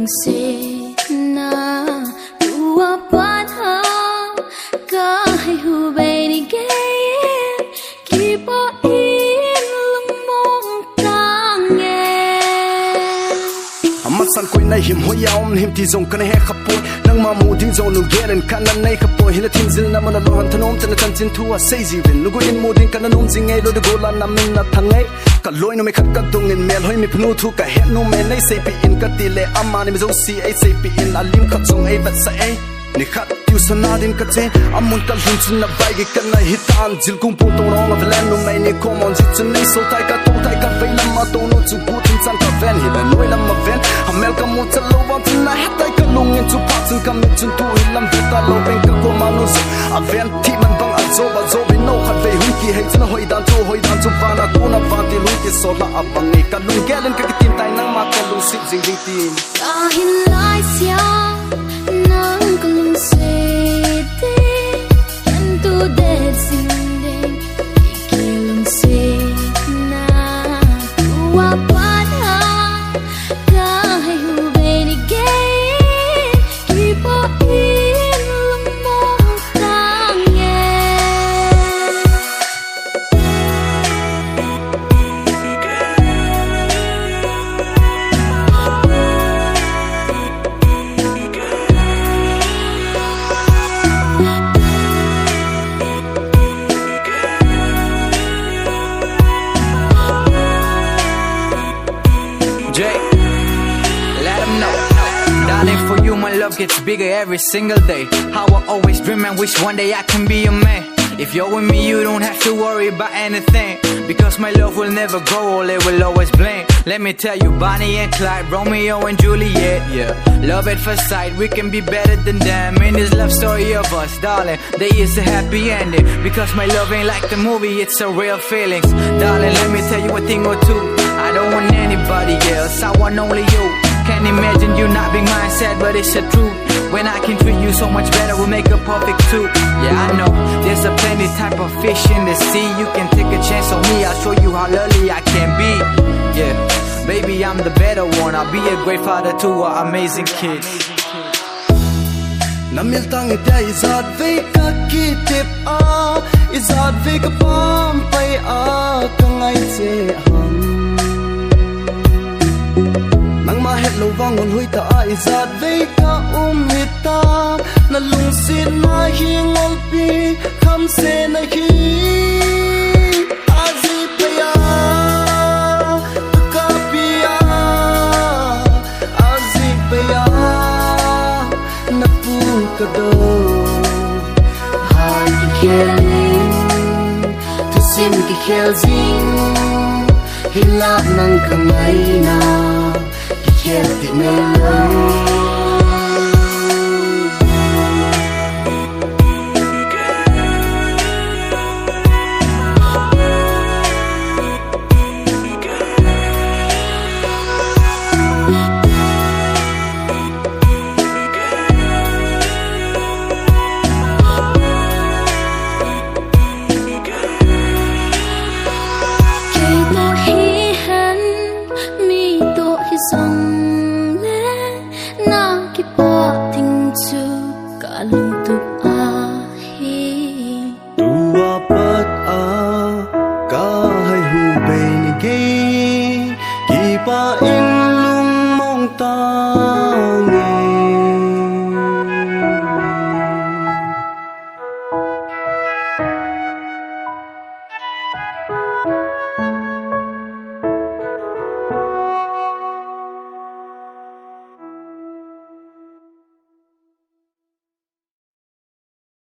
se na tua pan ha ka hai hu be ni ge ki po in lung mong tang nge amat san koi nai him hoyaum him ti zong kan he khapoi nang ma mu ding zong nu gelen kan nan nai khapoi hina tin zil na mana lo han thanom tan chan chin thua sei ji ven lu go in mu ding kan num jing ei lo de golan na min na thangai ka loi no me khat ka dong in mel hoi mi phnu thu ka he no me nei sei pi in ka ti le amma ni me zo si ei sei pi in alim khat zong ei vat sa ei ni khat tu sanadin ka che amun ka lun chin na bai ge kan na hitan jil kum pu tong rong of land no me ni common ji chin nei so tai ka vai lam ma to no chu pu tin chan ka ven hi la noi lam ma ven amel ka mu cha lo wang chin na he tai ka lung in chu pa chin ka mi chun tu hi lam ve ta lo ben ka ko ma no zo a ven ti man bang a zo bi no khat ve hun ki hei chin hoi dan chu pa na tu na pa ti lu ki so la a bang ni ka lung gelen ka tin tai nang ma ka lu sip jing ding tin ka hin lai sia nang ka lung se te kan tu de sing de ki lung se na tua pan ha ka hai hu be ni ge ki po in lung mong tang nge For you, my love gets bigger every single day. How I always dream and wish one day I can be your man. If you're with me, you don't have to worry about anything, because my love will never go old, it will always blink. Let me tell you, Bonnie and Clyde, Romeo and Juliet, yeah. Love at first sight, we can be better than them. In this love story of us, darling, there is a happy ending, because my love ain't like the movie, it's a real feelings. Darling, let me tell you a thing or two, I don't want anybody else, I want only you. Can't imagine you not being mine, sad, but it's the truth. When I can treat you so much better, we'll make a perfect two. Yeah, I know, there's a plenty type of fish in the sea. You can take a chance on me, I'll show you how lovely I can be. Yeah, baby, I'm the better one. I'll be a great father to our amazing kids. Namil tang ite izad ve ka kitip a izad ve ka pam pai a kangai che ham nang ma het lo wangon hui ta a izad ve ka hita na lung sin na hi ngol pi kham se na hi azi paya ka pia azi paya na pu ka do hai ki khelin tu sim ki khelzing hilap nang kangai na Can't be neilou. Song le na ki po ting chu ka lung tu